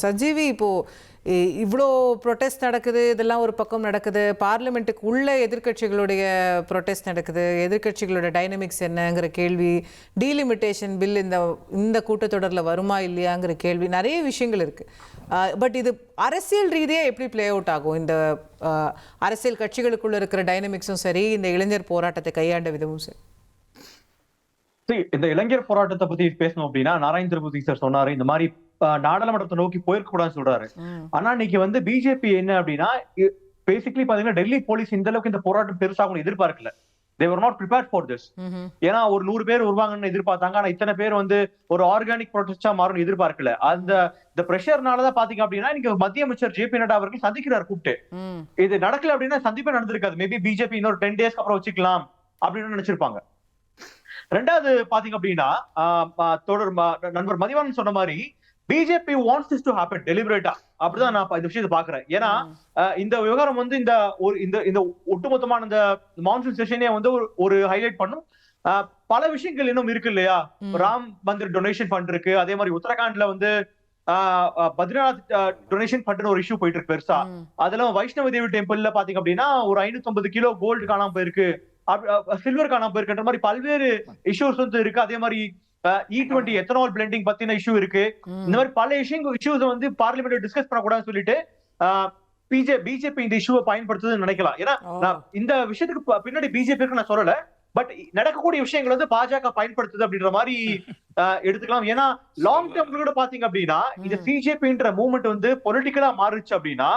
சஜீவி, இப்போ இவ்வளோ ப்ரொட்டஸ்ட் நடக்குது, இதெல்லாம் ஒரு பக்கம் நடக்குது. பார்லிமெண்ட்டுக்கு உள்ள எதிர்க்கட்சிகளுடைய ப்ரொட்டஸ்ட் நடக்குது. எதிர்க்கட்சிகளோட டைனமிக்ஸ் என்னங்கிற கேள்வி, டீலிமிட்டேஷன் பில் இந்த கூட்டத்தொடரில் வருமா இல்லையாங்கிற கேள்வி, நிறைய விஷயங்கள் இருக்குது. பட் இது அரசியல் ரீதியாக எப்படி பிளே அவுட் ஆகும்? இந்த அரசியல் கட்சிகளுக்குள்ள இருக்கிற டைனமிக்ஸும் சரி, இந்த இளைஞர் போராட்டத்தை கையாண்ட விதமும் சரி. இந்த இளைஞர் போராட்டத்தை பத்தி பேசணும் அப்படின்னா, நாராயண் திருபதி சார் சொன்னாரு இந்த மாதிரி நாடாளுமன்றத்தை நோக்கி போயிருக்க கூடாதுன்னு சொல்றாரு. ஆனா இன்னைக்கு பிஜேபி என்ன அப்படின்னா, பேசிக்கலி பாத்தீங்கன்னா டெல்லி போலீஸ் இந்த அளவுக்கு இந்த போராட்டம் பெருசாகும் எதிர்பார்க்கல. they were not prepared for this. ஏன்னா ஒரு 100 பேர் வருவாங்கன்னு எதிர்பார்த்தாங்க. ஆனா இத்தனை பேர் ஒரு ஆர்கானிக் ப்ரொடெஸ்டா மாறும்னு எதிர்பார்க்கல. இந்த பிரஷர்னாலதான் பாத்தீங்க அப்படின்னா இன்னைக்கு மத்திய அமைச்சர் ஜே.பி. நட்டா அவர்கள் சந்திக்கிறார் கூப்பிட்டு. இது நடக்கல அப்படின்னா சந்திப்பே நடந்திருக்காது. மேபி பிஜேபி இன்னொரு 10 டேஸ்க்கு அப்புறம் வச்சுக்கலாம் அப்படின்னு நினைச்சிருப்பாங்க. ரெண்டாவது பாத்தீங்க அப்படின்னா, நண்பர் மதிவாணன் சொன்ன மாதிரி BJP wants this to happen டெலிபரேட்டா. அப்படிதான் நான் இந்த விஷயத்தை பாக்குறேன். ஏன்னா இந்த விவகாரம் இந்த ஒட்டுமொத்தமான இந்த மான்சூன் செஷனே ஒரு ஹைலைட் பண்ணும். பல விஷயங்கள் இன்னும் இருக்கு இல்லையா? ராம் மந்திர் டொனேஷன் ஃபண்ட் இருக்கு. அதே மாதிரி உத்தரகாண்ட்ல பத்ரிநாத் டொனேஷன் ஃபண்ட் ஒரு இஷ்யூ போயிட்டு இருக்கு பெருசா. அதெல்லாம் வைஷ்ணவ தேவி டெம்பிள்ல பாத்தீங்க அப்படின்னா ஒரு 550 கிலோ கோல்டு காணாம போயிருக்கு, சில்வர் காணாம போயிருக்கின்ற மாதிரி பல்வேறு இஷ்யூஸ் இருக்கு. அதே மாதிரி E20 எத்தனால் பிளெண்டிங் பத்தின இஷ்யூ இருக்கு. இந்த மாதிரி பல இஷ்யூஸ் பார்லிமெண்ட் டிஸ்கஸ் பண்ணக்கூடாதுன்னு சொல்லிட்டு பிஜேபி இந்த இஷ்யூவை பயன்படுத்துதுன்னு நினைக்கலாம். ஏன்னா இந்த விஷயத்துக்கு பின்னாடி பிஜேபிக்கு நான் சொல்லல, பட் நடக்கக்கூடிய விஷயங்கள் பாஜக பயன்படுத்துது அப்படின்ற மாதிரி எடுத்துக்கலாம். ஏன்னா லாங் டேர்ம்ல கூட பாத்தீங்க அப்படின்னா இந்த சிஜேபின்ற மூவ்மெண்ட் பொலிட்டிக்கலா மாறுச்சு அப்படின்னா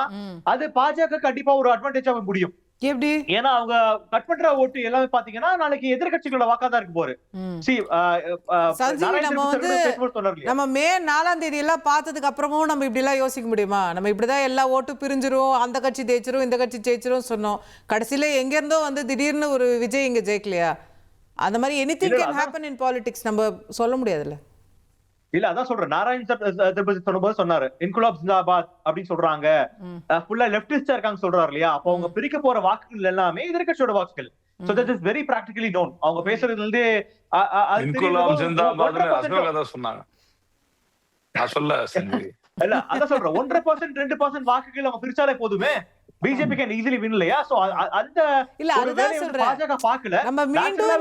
அது பாஜக கண்டிப்பா ஒரு அட்வான்டேஜ் ஆக முடியும். எப்படி? ஏன்னா அவங்க கட் பண்ற ஓட்டு எல்லாமே பாத்தீங்கன்னா நாளைக்கு எதிர்கட்சிகளோட வாக்காதான் இருக்கு போரு. நம்ம மே 4ஆம் தேதி எல்லாம் பார்த்ததுக்கு அப்புறமும் நம்ம இப்படி எல்லாம் யோசிக்க முடியுமா? நம்ம இப்படிதான் எல்லா ஓட்டு பிரிஞ்சிரும், அந்த கட்சி ஜெயிச்சிரும், இந்த கட்சி ஜெயிச்சிரும் சொன்னோம். கடைசியில எங்க இருந்தோ திடீர்னு ஒரு விஜய் இங்க ஜெயிக்கலையா? அந்த மாதிரி anything can happen in politics, நம்ம சொல்ல முடியாதுல்ல. இல்ல அதான் சொல்றேன். நாராயண் திருப்பதி சொல்லும்போது சொன்னாரு இன்குலாப் ஜிந்தாபாத் அப்படின்னு சொல்றாங்க, ஃபுல்லா லெப்டிஸ்டா இருக்காங்க சொல்றாரு இல்லையா? அப்ப அவங்க பிரிக்க போற வாக்குகள் எல்லாமே எதிர்க்கட்சியோட வாக்குகள். So that is very practically known. அவங்க பேசுறதுல இருந்தே இன்குலாப் ஜிந்தாபாத் அசோகா சொன்னாங்க. நான் சொல்ல இல்ல அதான் சொல்றேன். 1% 2% வாக்குகள் அவங்க பிரிச்சாலே போதுமே, பிஜேபி கேன் ஈஸிலி வின் இல்லையா? சோ அந்த இல்ல அதுதான் சொல்றேன். பாஜக பார்க்கல. நம்ம மீண்டும்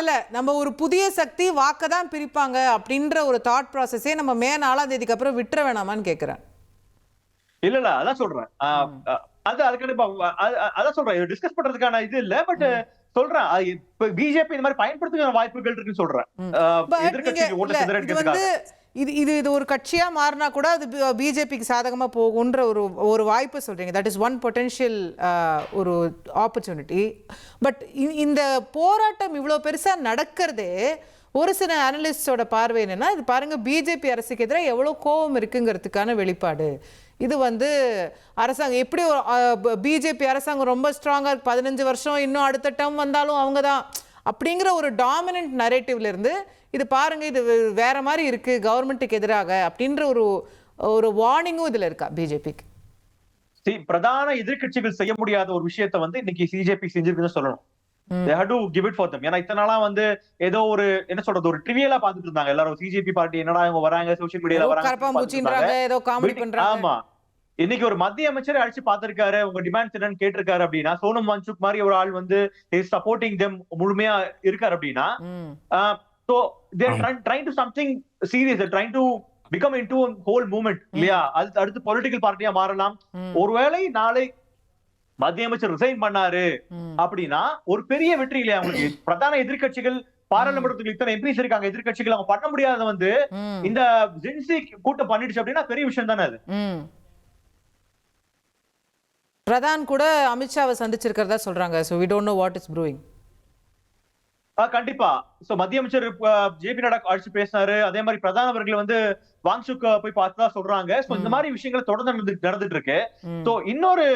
இல்ல நம்ம ஒரு புதிய சக்தி வாக்க தான் பிரிப்பாங்க அப்படின்ற ஒரு தாட் ப்ராசஸே நம்ம மே 4ஆம் தேதிக்கு அப்புறம் விட்டுற வேணாமான்னு கேக்குறேன். இல்ல அதான் சொல்றேன். அதான் சொல்றேன். டிஸ்கஸ் பண்றதுக்கான இது இல்ல, பட் சொல்றேன் பிஜேபி இந்த மாதிரி பயன்படுத்துகிற வாய்ப்புகள் இருக்குன்னு சொல்றேன். எதிர்க்கட்சிக்கு ஓட்டு சிதறடிக்கிறதுக்காக இது ஒரு கட்சியா மாறினா கூட அது பிஜேபிக்கு சாதகமா போகுன்ற ஒரு வாய்ப்பு சொல்றீங்க. தட் இஸ் ஒன் பொட்டென்ஷியல் ஒரு ஆப்பர்ச்சுனிட்டி. பட் இந்த போராட்டம் இவ்வளோ பெருசா நடக்கிறதே ஒரு சில அனலிஸ்டோட பார்வை என்னன்னா, இது பாருங்க பிஜேபி அரசுக்கு எதிராக எவ்வளோ கோபம் இருக்குங்கிறதுக்கான வெளிப்பாடு. இது அரசாங்கம் எப்படி பிஜேபி அரசாங்கம் ரொம்ப ஸ்ட்ராங்கா இருக்கு, 15 வருஷம் இன்னும் அடுத்த டேர்ம் வந்தாலும் அவங்க தான் அப்படிங்கிற ஒரு டாமினன்ட் நரேட்டிவ்ல இருந்து இது பாருங்க இது வேற மாதிரி இருக்கு கவர்மெண்ட்டுக்கு எதிராக அப்படின்ற ஒரு வார்னிங்கும் இதுல இருக்கா பிஜேபிக்கு? பிரதான எதிர்கட்சிகள் செய்ய முடியாத ஒரு விஷயத்தை இன்னைக்கு சிஜேபி செஞ்சிருக்குன்னு சொல்லணும். They had to give it for them. ஏன்னா இத்தனை நாளா ஏதோ ஒரு என்ன சொல்றது ஒரு ட்ரிவியலா பாத்துட்டு இருந்தாங்க எல்லாரும். சிஜேபி பார்ட்டி என்னடா இவங்க வராங்க சோஷியல் மீடியால வராங்க. ஆமா, இன்னைக்கு ஒரு மத்திய அமைச்சரை அழைச்சு பாத்திருக்காரு. உங்க டிமாண்ட்ஸ் என்னன்னு கேட்டிருக்காரு அப்படின்னா, சோனம் வாங்சுக் மாதிரி ஒரு ஆள் சப்போர்ட்டிங் தெம் முழுமையா இருக்காரு அப்படின்னா, so they are trying to something serious. They are trying to become into a whole movement இல்லையா? அடுத்து பொலிட்டிக்கல் பார்ட்டியா மாறலாம். ஒருவேளை நாளை மத்திய அமைச்சர் ரிசைன் பண்ணாரு அப்படின்னா ஒரு பெரிய வெற்றி இல்லையா உங்களுக்கு? பிரதான எதிர்கட்சிகள் பாராளுமன்றத்துக்கு இத்தனை எம்பிஸ் இருக்காங்க, எதிர்கட்சிகள் அவங்க பண்ண முடியாத இந்த ஜென்சி கூட்டம் பண்ணிடுச்சு அப்படின்னா பெரிய விஷயம் தானே அது. பிரதான் கூட அமித்ஷாவை சந்திச்சிருக்கிறதா சொல்றாங்க. So we don't know what is brewing. கண்டிப்பா. சோ மத்திய அமைச்சர் ஜே.பி. நட்டா அழைச்சு பேசினாரு. அதே மாதிரி பிரதான அவர்கள் வாங்சுக் போய் பார்த்ததா சொல்றாங்க. சோ இந்த மாதிரி விஷயங்கள் தொடர்ந்து நடந்துட்டு இருக்கு. சோ இன்னொரு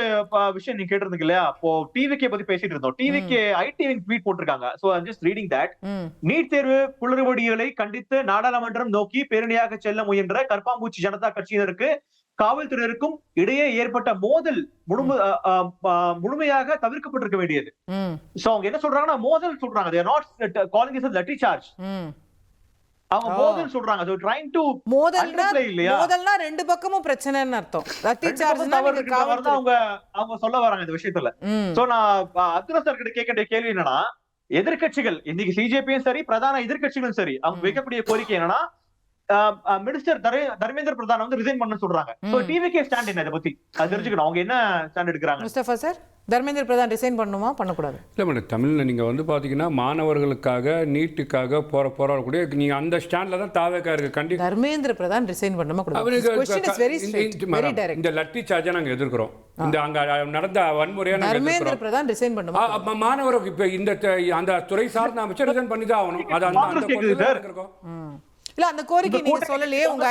விஷயம் நீங்க கேட்டிருந்தீங்க இல்லையா? இப்போ டிவிகே பத்தி பேசிட்டு இருந்தோம். டிவிகே ஐடி ட்வீட் போட்டிருக்காங்க. So I just reading that. NEET தேர்வு குளறுபடிகளை கண்டித்து நாடாளுமன்றம் நோக்கி பேரணியாக செல்ல முயன்ற கர்பாம்பூச்சி ஜனதா கட்சியினருக்கு காவல்துறையினருக்கும் இடையே ஏற்பட்ட மோதல் முழுமையாக தவிர்க்கப்பட்டிருக்க வேண்டியது. சோ அவங்க என்ன சொல்றாங்கன்னா மோதல் சொல்றாங்க. they are not calling this a lathi charge. அவங்க மோதல் சொல்றாங்க. So trying to மோதல்னா underplay இல்லையா? மோதல்னா ரெண்டு பக்கமும் பிரச்சனைன்னு அர்த்தம். லத்தி ரெண்டு பக்கம் சார்ஜ்னா தவறு நீங்க இருக்குன்ற மாதிரி தான் அவங்க சொல்ல வராங்க இந்த விஷயத்துல. சோ நான் அப்துல்லா சார் கிட்ட கேட்க வேண்டிய கேள்வி என்னன்னா, எதிர்க்கட்சிகள் இன்னைக்கு சிஜேபியும் சரி, பிரதான எதிர்க்கட்சிகளும் சரி, அவங்க வைக்கக்கூடிய கோரிக்கை என்னன்னா, மினிஸ்டர் தர்மேந்திர பிரதான் வந்து ரிசைன் பண்ண சொல்றாங்க. சோ டிவிகே ஸ்டாண்ட் என்ன இத பத்தி அது தெரிஞ்சுக்கணும். அவங்க என்ன ஸ்டாண்ட் எடுக்கறாங்க? முஸ்தபா சார், தர்மேந்திர பிரதான் ரிசைன் பண்ணுமா பண்ணக்கூடாது? இல்லை மேடம், தமிழில் நீங்கள் வந்து பார்த்தீங்கன்னா மாணவர்களுக்காக நீட்டுக்காக போராடக்கூடிய நீங்கள் அந்த ஸ்டாண்டில் தான் தாவேக்கா இருக்குது. கண்டிப்பாக தர்மேந்திர பிரதான் ரிசைன் பண்ணாம கூடாது. இந்த லட்டி சார்ஜை நாங்கள் எதிர்க்கிறோம். இந்த அங்கே நடந்த வன்முறையாக தர்மேந்திர பிரதான் ரிசைன் பண்ணுமா? மாணவர்கள் இப்போ இந்த அந்த துறை சார்ந்த அமைச்சர் ரிசைன் பண்ணி தான் ஆகணும். அது அந்த இருக்கோம். இல்ல அந்த கோரிக்கை நீங்க சொல்லலையே, உங்க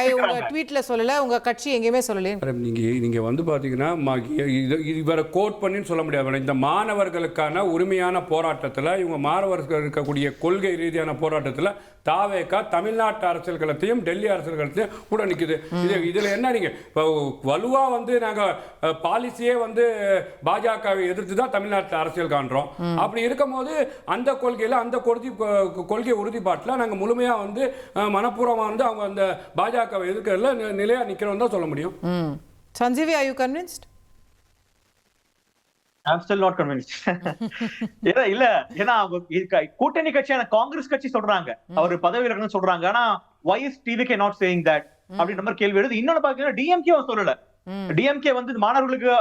ட்வீட்ல சொல்லல, உங்க கட்சி எங்கேயுமே சொல்லலையே. நீங்க வந்து பாத்தீங்கன்னா இவரை கோட் பண்ணின்னு சொல்ல முடியாது. இந்த மாணவர்களுக்கான உரிமையான போராட்டத்தில், இவங்க மாணவர்கள் இருக்கக்கூடிய கொள்கை ரீதியான போராட்டத்தில் தாவேக்கா தமிழ்நாட்டு அரசியல் களத்தையும் டெல்லி அரசியல் களத்தையும் கூட நிற்குது. இதுல என்ன நீங்க வலுவா வந்து நாங்க பாலிசியே வந்து பாஜகவை எதிர்த்து தான் தமிழ்நாட்டு அரசியல் காண்றோம். அப்படி இருக்கும் போது அந்த கொள்கையில அந்த கொள்கை உறுதிப்பாட்டில் நாங்க முழுமையா வந்து மனப்பூர்வமா வந்து அவங்க அந்த பாஜகவை எதிர்க்கிறதுல நிலையா நிக்கிறோம் தான் சொல்ல முடியும். Sanjeevi, are you convinced? I'm still not convinced. ஏன்னா கூட்டணி கட்சியான காங்கிரஸ் கட்சி சொல்றாங்க அவர் பதவி விலகணும்னு சொல்றாங்க. ஆனா why is TVK not saying that அப்படின்ற மாதிரி கேள்வி எழுது. இன்னொன்னு பாத்தீங்கன்னா டிஎம்கே சொல்லல. டிஎம்கே வந்து மாணவர்களுக்கு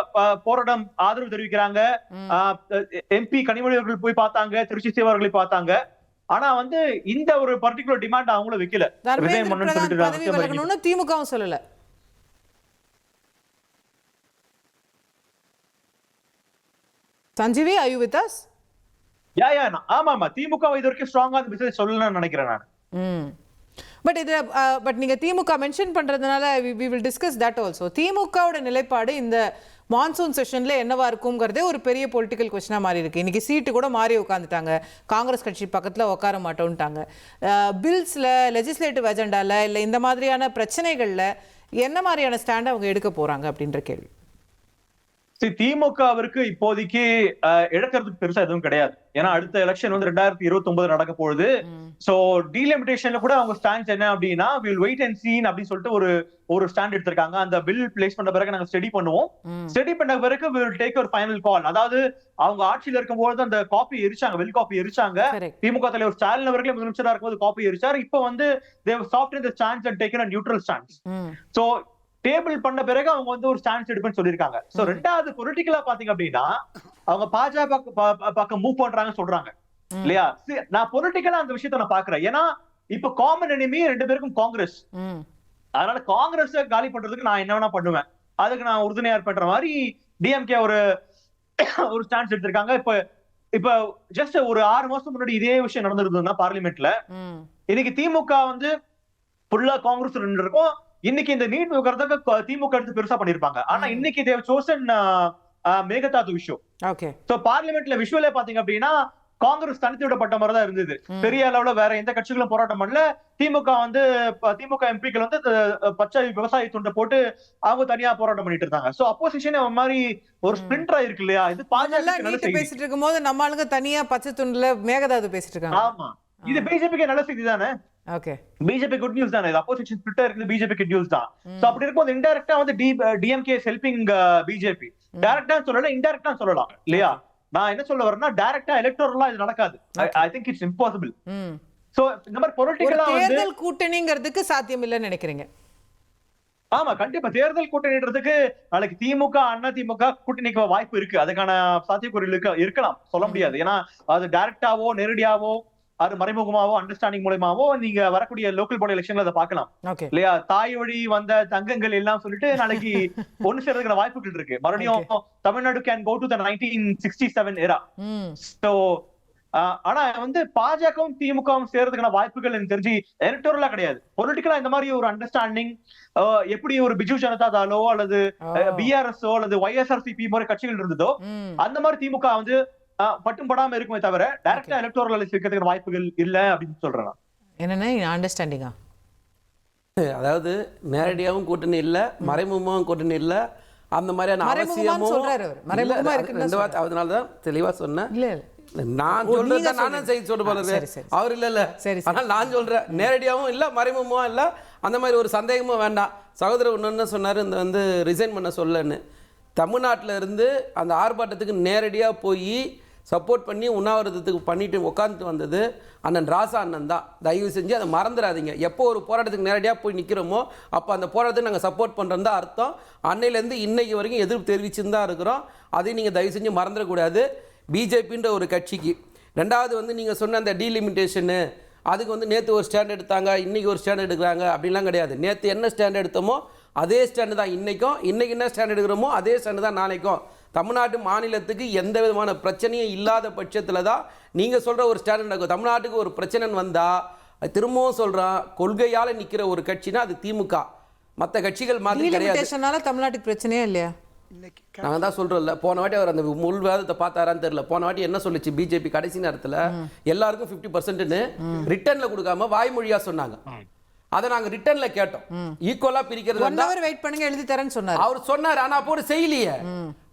போராட்டம் ஆதரவு தெரிவிக்கிறாங்க. எம்பி கனிமொழி அவர்கள் போய் பார்த்தாங்க, திருச்சி சேவா அவர்களை பார்த்தாங்க. ஆனா வந்து இந்த ஒரு பர்டிகுலர் டிமாண்ட் அவங்களும் வைக்கல. திமுகவும் சொல்லல. Sanjeevi, are you with us? ஆமா திமுக இது வரைக்கும் ஸ்ட்ராங்கா அந்த மெசேஜ் சொல்லணும்னு நினைக்கிறேன் நான். பட் நீங்க திமுக மென்ஷன் பண்றதுனால we will discuss that also. திமுகவோட நிலைப்பாடு இந்த மான்சூன் செஷன்ல என்னவா இருக்கும்ங்கிறதே ஒரு பெரிய பொலிட்டிக்கல் கொஸ்டினா மாறி இருக்கு. இன்னைக்கு சீட்டு கூட மாறி உட்காந்துட்டாங்க. காங்கிரஸ் கட்சி பக்கத்துல உட்கார மாட்டோம்ட்டாங்க. பில்ஸ்ல, லெஜிஸ்லேட்டிவ் அஜெண்டால இல்ல இந்த மாதிரியான பிரச்சனைகள்ல என்ன மாதிரியான ஸ்டாண்ட் அவங்க எடுக்க போறாங்க அப்படின்ற கேள்வி. திமுகவிற்கு இப்போதைக்கு இழக்கிறதுக்கு பெருசா எதுவும் கிடையாது. ஏன்னா அடுத்த எலெக்ஷன் வந்து 2029 நடக்க போகுது. சோ டீலிமிட்டேஷன்ல கூட அவங்க ஸ்டாண்ட்ஸ் என்ன அப்படின்னா வில் வெயிட் அண்ட் சீ அப்படின்னு சொல்லிட்டு ஒரு ஸ்டாண்ட் எடுத்திருக்காங்க. அந்த பில் பிளேஸ் பண்ண பிறகு நாங்க ஸ்டடி பண்ணுவோம். ஸ்டடி பண்ண பிறகு வில் டேக் ஒரு ஃபைனல் கால். அதாவது அவங்க ஆட்சியில இருக்கும்போது அந்த காப்பி எரிச்சாங்க, வெல் காப்பி எரிச்சாங்க. திமுக தலைவர் ஸ்டாலின் அவர்களே முதலமைச்சரா இருக்கும்போது காப்பி எரிச்சார். இப்போ வந்து they have softened the stance and taken a neutral stance. So table பண்ண பிறகு அவங்க வந்து ஒரு ஸ்டாண்ட்ஸ் எடுப்பேன்னு சொல்லியிருக்காங்க. சோ ரெண்டாவது பொலிட்டிக்கலா பாத்தீங்க அப்படின்னா அவங்க பாஜக பக்கம் மூவ் பண்றாங்கன்னு சொல்றாங்க இல்லையா? நான் பொலிட்டிக்கலா அந்த விஷயத்த நான் பாக்குறேன். ஏன்னா இப்ப காமன் எனிமி ரெண்டு பேருக்கும் காங்கிரஸ். அதனால காங்கிரஸ் காலி பண்றதுக்கு நான் என்ன வேணா பண்ணுவேன், அதுக்கு நான் உறுதுணையா பண்ற மாதிரி டிஎம்கே ஒரு ஸ்டாண்ட்ஸ் எடுத்திருக்காங்க. இப்ப ஜஸ்ட் ஒரு 6 மாசம் முன்னாடி இதே விஷயம் நடந்திருந்ததுன்னா பார்லிமெண்ட்ல, இன்னைக்கு திமுக வந்து ஃபுல்லா காங்கிரஸ் இருக்கும். இன்னைக்கு இந்த நீட் விவகாரத்துக்கு திமுக எடுத்து பெருசா பண்ணிருப்பாங்க. ஆனா இன்னைக்கு தேவ் சோசன் மேகதாது விஷயம். ஓகே. சோ பார்லிமெண்ட்ல விஷுவலே பாத்தீங்க அப்படின்னா காங்கிரஸ் தனித்து விடப்பட்ட மாதிரி தான் இருந்தது. பெரிய அளவுல வேற எந்த கட்சிகளும் போராட்டம் பண்ணல. திமுக எம்பிக்கள் வந்து பச்சை விவசாய துண்டை போட்டு அவங்க தனியா போராட்டம் பண்ணிட்டு இருந்தாங்க. சோ அப்போசிஷன் மாதிரி ஒரு ஸ்பிளிண்டரா இருக்கு இல்லையா? இது பாஜக பேசிட்டு இருக்கும் போது நம்ம ஆளுங்க தனியா பச்சை துண்டுல மேகதாது பேசிட்டு இருக்காங்க. ஆமா, இது பிஜேபிக்கு நல்ல செய்தி தானே. ஓகே, பிஜேபி குட் நியூஸ் தானே. இது அப்போசிஷன் ஸ்பிளிட்டா இருக்குது, பிஜேபி குட் நியூஸ் தான். சோ அப்படி இருக்கும்போது இன்டைரக்டா வந்து டிஎம்கே இஸ் ஹெல்பிங் பிஜேபி. டைரக்டா சொல்லலாம், இன்டைரக்டா சொல்லலாம் இல்லையா? நான் என்ன சொல்ல வரேன்னா டைரக்டா எலக்டோரலா இது நடக்காது. I think it's impossible. So இந்த மாதிரி பொலிட்டிக்கலா வந்து தேர்தல் கூட்டணிங்கிறதுக்கு சாத்தியம் இல்லைன்னு நினைக்கிறீங்க? ஆமா, கண்டிப்பா தேர்தல் கூட்டணின்றதுக்கு நாளைக்கு திமுக அண்ணா திமுக கூட்டணிக்கு வாய்ப்பு இருக்கு. அதுக்கான சாத்தியக்கூறுகள் இருக்கலாம், சொல்ல முடியாது. ஏன்னா அது டைரக்டாவோ நேரடியாவோ அது மறைமுகமாவோ அண்டர்ஸ்டாண்டிங் மூலமாவோ நீங்க வரக்கூடிய லோக்கல் பாடி எலெக்ஷன்ல அதை பார்க்கலாம் இல்லையா? தாய் வழி வந்த தங்கங்கள் எல்லாம் சொல்லிட்டு நாளைக்கு ஒண்ணு சேர்றதுக்கான வாய்ப்புகள் இருக்கு. மறுபடியும் Tamil Nadu can go to the 1967 era. So ஆனா வந்து பாஜகவும் திமுகவும் சேர்றதுக்கான வாய்ப்புகள் எனக்கு தெரிஞ்சு எலக்டோரலா கிடையாது. பொலிட்டிக்கலா இந்த மாதிரி ஒரு அண்டர்ஸ்டாண்டிங் எப்படி ஒரு பிஜு ஜனதா தளோ அல்லது பிஆர்எஸ்ஓ அல்லது ஒய்எஸ்ஆர்சிபி மாதிரி கட்சிகள் இருந்ததோ அந்த மாதிரி திமுக வந்து பட்டும் படாம இருக்குமே தவிர டைரக்டா எலக்டோரல் இருக்கிறதுக்கு வாய்ப்புகள் இல்ல அப்படின்னு சொல்றேன். என்னன்னா அண்டர்ஸ்டாண்டிங்கா, அதாவது நேரடியாகவும் கூட்டணி இல்ல, மறைமுகமாகவும் கூட்டணி இல்ல, அந்த மாதிரியான அவசியமும் சொல்றாரு அவர். மறைமுகமா இருக்கு, அதனாலதான் தெளிவா சொன்னேன். நான் ஓ, சொல்றது நீங்க நானே செய்தி சொல்ற போல சரி, இருக்கு. சரி. அவர் இல்ல சரி, சரி. ஆனால் நான் சொல்றேன் நேரடியாகவும் இல்ல மறைமுகமும் இல்ல, அந்த மாதிரி ஒரு சந்தேகமும் வேண்டாம். சகோதரர் ஒன்று சொன்னாரு, இந்த வந்து ரிசைன் பண்ண சொல்லன்னு. தமிழ்நாட்டில் இருந்து அந்த ஆர்ப்பாட்டத்துக்கு நேரடியாக போய் சப்போர்ட் பண்ணி உண்ணாவிரதத்துக்கு பண்ணிட்டு உட்காந்துட்டு வந்தது அண்ணன் ராசா அண்ணன் தான். தயவு செஞ்சு அதை மறந்துடாதீங்க. எப்போ ஒரு போராட்டத்துக்கு நேரடியாக போய் நிற்கிறோமோ அப்போ அந்த போராட்டத்துக்கு நாங்கள் சப்போர்ட் பண்ணுறோம் தான் அர்த்தம். அன்னையிலேருந்து இன்னைக்கு வரைக்கும் எதிர்ப்பு தெரிவிச்சுன்னு தான் இருக்கிறோம். அதையும் நீங்கள் தயவு செஞ்சு மறந்துடக்கூடாது. பிஜேபின்ற ஒரு கட்சிக்கு ரெண்டாவது வந்து நீங்கள் சொன்ன அந்த டீலிமிட்டேஷனு, அதுக்கு வந்து நேற்று ஒரு ஸ்டாண்ட் எடுத்தாங்க, இன்றைக்கி ஒரு ஸ்டாண்ட் எடுக்கிறாங்க அப்படிலாம் கிடையாது. நேற்று என்ன ஸ்டாண்ட் எடுத்தோமோ அதே ஸ்டாண்டு தான் இன்றைக்கும், இன்றைக்கி என்ன ஸ்டாண்ட் எடுக்கிறோமோ அதே ஸ்டாண்டு தான் நாளைக்கும். தமிழ்நாட்டு மாநிலத்துக்கு எந்த விதமான பிரச்சனையும் இல்லாத பட்சத்தில் தான் நீங்கள் சொல்கிற ஒரு ஸ்டாண்ட் நடக்கும். தமிழ்நாட்டுக்கு ஒரு பிரச்சனைன்னு வந்தால் திரும்பவும் சொல்கிறேன், கொள்கையால் நிற்கிற ஒரு கட்சினா அது திமுக. மற்ற கட்சிகள் மாதிரி கிடையாது. டீலிமிட்டேஷனால தமிழ்நாட்டுக்கு பிரச்சனையே இல்லையா? நாங்கள் தான் சொல்கிறோம்ல, போன வாட்டி அவர் அந்த முள் விவாதத்தை பார்த்தாரான்னு தெரியல. போன வாட்டி என்ன சொல்லிச்சு பிஜேபி கடைசி நேரத்தில் எல்லாருக்கும் 50%ன்னு ரிட்டர்னில் கொடுக்காம வாய்மொழியாக சொன்னாங்க. அதை நாங்கள் ரிட்டர்னில் கேட்டோம், ஈக்குவலாக பிரிக்கிறது. 1 hour வெயிட் பண்ணுங்க எழுதி தரேன்னு சொன்னார். அவர் சொன்னார், ஆனால் அப்போ ஒரு செய்யலையே.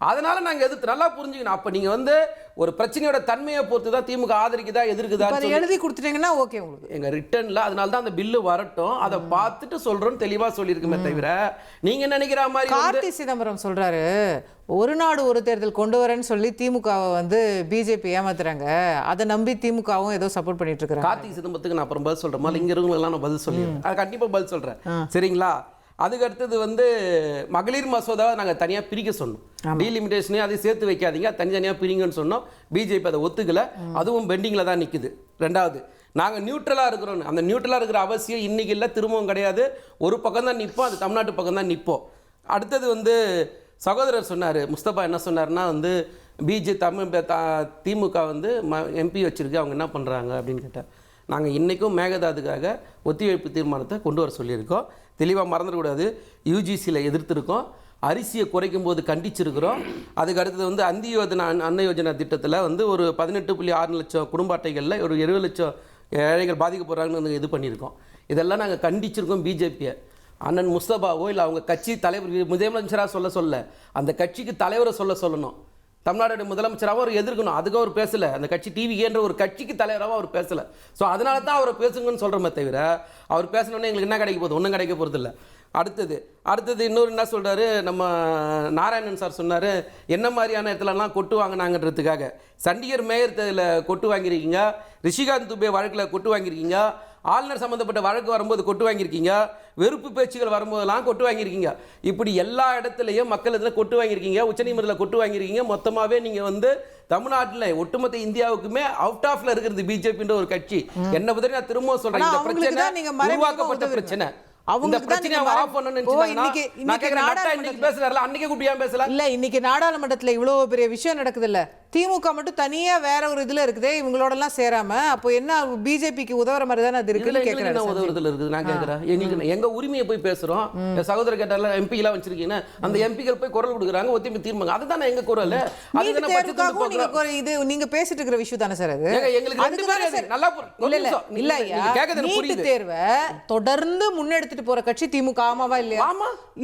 அதனால நாங்கள் எதிர்த்து நல்லா புரிஞ்சுக்கணும். அப்போ நீங்கள் வந்து ஒரு பிரச்சனையோட தன்மையை பொறுத்து தான் திமுக ஆதரிக்குதா எதிர்க்குதா அதை எழுதி கொடுத்துட்டீங்கன்னா ஓகே உங்களுக்கு. எங்க ரிட்டர்ன்ல அதனால தான் அந்த பில்லு வரட்டும், அதை பார்த்துட்டு சொல்றோம் தெளிவா சொல்லியிருக்குமே தவிர நீங்க நினைக்கிற மாதிரி கார்த்தி சிதம்பரம் சொல்றாரு ஒரு நாடு ஒரு தேர்தல் கொண்டு வரேன்னு சொல்லி திமுகவை வந்து பிஜேபி ஏமாத்துறாங்க, அதை நம்பி திமுகவும் ஏதோ சப்போர்ட் பண்ணிட்டு இருக்காங்க. கார்த்தி சிதம்பரத்துக்கு நான் அப்புறம் பதில் சொல்றேன், மாதிரி இங்க இருக்கவங்க நான் பதில் சொல்லிடுறேன், அது கண்டிப்பா பதில் சொல்றேன் சரிங்களா. அதுக்கு அடுத்தது வந்து மகளிர் மசோதாவை நாங்கள் தனியாக பிரிக்க சொன்னோம். டீலிமிட்டேஷனே அதை சேர்த்து வைக்காதீங்க, தனித்தனியாக பிரிங்கன்னு சொன்னோம். பிஜேபி அதை ஒத்துக்கல, அதுவும் பெண்டிங்கில் தான் நிற்குது. ரெண்டாவது நாங்கள் நியூட்ரலாக இருக்கிறோம். அந்த நியூட்ரலாக இருக்கிற அவசியம் இன்னைக்கு இல்லை, திரும்பவும் கிடையாது. ஒரு பக்கம் தான் நிற்போம், அது தமிழ்நாட்டு பக்கம் தான் நிற்போம். அடுத்தது வந்து சகோதரர் சொன்னார், முஸ்தபா என்ன சொன்னார்னா வந்து திமுக வந்து எம்பி வச்சிருக்கு, அவங்க என்ன பண்ணுறாங்க அப்படின்னு கேட்டார். நாங்கள் இன்றைக்கும் மேகதாதுக்காக ஒத்திவைப்பு தீர்மானத்தை கொண்டு வர சொல்லியிருக்கோம். தெளிவாக மறந்துடக்கூடாது. யூஜிசியில் எதிர்த்திருக்கோம், அரிசியை குறைக்கும் போது கண்டிச்சிருக்கிறோம். அதுக்கு அடுத்தது வந்து அந்தி யோஜனா அன்ன யோஜனா திட்டத்தில் வந்து ஒரு 18.6 லட்சம் குடும்ப அட்டைகளில் ஒரு 70 லட்சம் ஏழைகள் பாதிக்கப்படுறாங்கன்னு இது பண்ணியிருக்கோம். இதெல்லாம் நாங்கள் கண்டிச்சிருக்கோம் பிஜேபியை. அண்ணன் முஸ்தபாவோ இல்லை அவங்க கட்சி தலைவர் முதலமைச்சராக சொல்ல அந்த கட்சிக்கு தலைவரை சொல்லணும். தமிழ்நாடு முதலமைச்சராகவும் அவர் எதிர்க்கணும், அதுக்கு அவர் பேசலை. அந்த கட்சி டிவிகேன்ற ஒரு கட்சிக்கு தலைவராகவும் அவர் பேசலை. ஸோ அதனால தான் அவரை பேசுங்கன்னு சொல்கிறோமே தவிர அவர் பேசணுன்னே எங்களுக்கு என்ன கிடைக்க போகுது, ஒன்றும் கிடைக்க போகிறது இல்லை. அடுத்தது இன்னொரு என்ன சொல்கிறாரு, நம்ம நாராயணன் சார் சொன்னார், என்ன மாதிரியான இடத்துலலாம் கொட்டு வாங்கினாங்கன்றதுக்காக சண்டிகர் மேயர் கொட்டு வாங்கியிருக்கீங்க, ரிஷிகாந்த் துபே வழக்கில் கொட்டு வாங்கியிருக்கீங்க, ஆளுநர் சம்மந்தப்பட்ட வழக்கு வரும்போது கொட்டு வாங்கியிருக்கீங்க, வெறுப்பு பேச்சுகள் வரும்போதெல்லாம் கொட்டு வாங்கியிருக்கீங்க. இப்படி எல்லா இடத்துலையும் மக்கள் இதில் கொட்டு வாங்கியிருக்கீங்க, உச்சநீதிமன்றத்தில் கொட்டு வாங்கியிருக்கீங்க. மொத்தமாகவே நீங்கள் வந்து தமிழ்நாட்டில் ஒட்டுமொத்த இந்தியாவுக்குமே அவுட் ஆஃப்ல இருக்கிறது பிஜேபின்ற ஒரு கட்சி. என்ன பற்றி நான் திரும்ப சொல்கிறேன், இந்த பிரச்சனை உருவாக்கப்பட்ட பிரச்சனை. இன்னைக்கு நாடாளுமன்றத்துல இவ்வளவு பெரிய விஷயம் நடக்குது இல்ல, திமுக மட்டும் தனியா வேற ஒரு இதுல இருக்குது, இவங்களோட எல்லாம் சேராம, அப்போ என்ன பிஜேபிக்கு உதவுற மாதிரி தானே அது இருக்குன்னு கேக்குறேன். உதவுறதுல இருக்குது. நான் கேட்கிறேன், எங்களுக்கு எங்க உரிமையை போய் பேசுறோம். சகோதரர் கேட்டால எம்பி எல்லாம் வச்சிருக்கீங்க, அந்த எம்பிகள் போய் குரல் கொடுக்குறாங்க, ஒத்திமை தீர்மானம், அதுதானே எங்க குரல். இது நீங்க பேசிட்டு இருக்கிற விஷயம் தானே சார் அது. எங்களுக்கு நல்லா நீட் தேர்வை தொடர்ந்து முன்னெடுத்துட்டு போற கட்சி திமுக, ஆமாவா இல்லையா?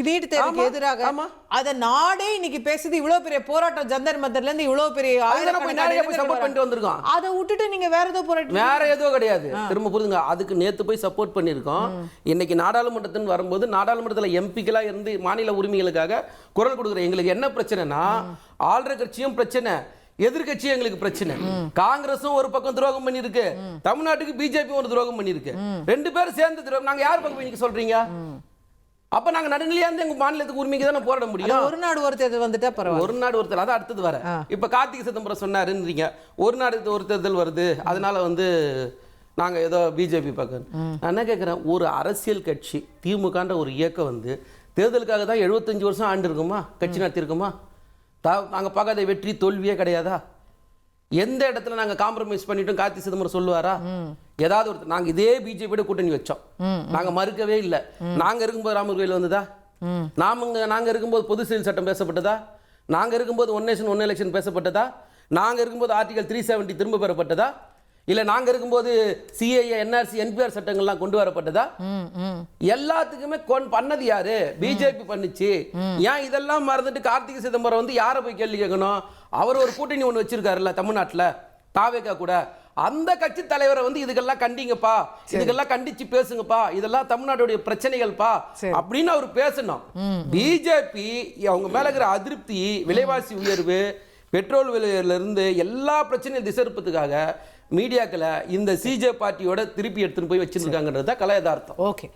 நீட் தேர்வுக்கு எதிராக அத நாடே இன்னைக்கு பேசுது. இவ்வளவு பெரிய போராட்டம் ஜந்தர் மந்தர்ல இருந்து இவ்வளவு பெரிய சப்போர்ட் பண்ணிட்டு வந்திருக்கோம். அதை விட்டுட்டு நீங்க வேற ஏதோ போராட்டம் வேற ஏதோ கிடையாது. திரும்ப புரியுதுங்க, அதுக்கு நேத்து போய் சப்போர்ட் பண்ணிருக்கோம். இன்னைக்கு நாடாளுமன்றத்தின் வரும்போது நாடாளுமன்றத்தில் எம்பிக்களா இருந்து மாநில உரிமைகளுக்காக குரல் கொடுக்குற எங்களுக்கு என்ன பிரச்சனைனா, ஆளுற கட்சியும் பிரச்சனை, எதிர்கட்சியும் எங்களுக்கு பிரச்சனை. காங்கிரஸும் ஒரு பக்கம் துரோகம் பண்ணிருக்கு, தமிழ்நாட்டுக்கு பிஜேபி ஒரு துரோகம் பண்ணிருக்கு. 2 பேரும் சேர்ந்து துரோகம். நாங்க யார் பக்கம் இன்னைக்கு சொல்றீங்க? அப்ப நாங்க நடுநிலையா இருந்து எங்க மாநிலத்துக்கு உரிமைக்கு தானே போராட முடியும். ஒரு நாடு ஒரு தேர்தல் வந்துட்டா பரவாயில்ல. ஒரு நாடு ஒரு தேர்தல், அதான் அடுத்தது வர. இப்ப கார்த்திகை சிதம்பரம் சொன்னாருன்றீங்க, ஒரு நாடு ஒரு தேர்தல் வருது, அதனால வந்து நாங்க ஏதோ பிஜேபி பக்கம். நான் என்ன கேட்கிறேன், ஒரு அரசியல் கட்சி திமுகன்ற ஒரு இயக்கம் வந்து தேர்தலுக்காக தான் 75 வருஷம் ஆண்டு இருக்குமா, கட்சி நடத்திருக்குமா? நாங்க பார்க்காத வெற்றி தோல்வியே கிடையாதா? எந்த இடத்துல நாங்க காம்ப்ரமைஸ் பண்ணிட்டோம் கார்த்தி சிதம்பரம் சொல்லுவாரா? ஏதாவது ஒரு நாங்க இதே பிஜேபியோட கூட்டணி வச்சோம், நாங்க மறுக்கவே இல்லை. நாங்க இருக்கும்போது ராமர் கோயில் வந்ததா? நாங்க இருக்கும்போது பொது சிவில் சட்டம் பேசப்பட்டதா? நாங்க இருக்கும்போது ஒன் நேஷன் ஒன் எலெக்ஷன் பேசப்பட்டதா? நாங்க இருக்கும்போது ஆர்டிகல் 370 திரும்ப பெறப்பட்டதா? இல்ல நாங்க இருக்கும்போது சிஏஏ என்ஆர்சி என்பிஆர் சட்டங்கள்லாம் கொண்டு வரப்பட்டதா? எல்லாத்துக்குமே பண்ணது யாரு? பிஜேபி பண்ணுச்சு. ஏன் இதெல்லாம் மறந்துட்டு கார்த்திகை சிதம்பரம் வந்து யாரை போய் கேள்வி கேட்கணும்? அவர் ஒரு கூட்டணி ஒன்று வச்சிருக்காருல்ல தமிழ்நாட்டில், தாவேகா கூட அந்த கட்சி தலைவரை வந்து இதுக்கெல்லாம் கண்டிங்கப்பா, இதுக்கெல்லாம் கண்டிச்சு பேசுங்கப்பா, இதெல்லாம் தமிழ்நாட்டுடைய பிரச்சனைகள்ப்பா அப்படின்னு அவர் பேசணும். பிஜேபி அவங்க மேல இருக்கிற அதிருப்தி, விலைவாசி உயர்வு, பெட்ரோல் விலையில இருந்து எல்லா பிரச்சனையும் திசைப்பதுக்காக மீடியாக்களை இந்த சிஜே பார்ட்டியோட திருப்பி எடுத்துன்னு போய் வச்சிருக்காங்கன்றது தான் கலை யதார்த்தம். ஓகே.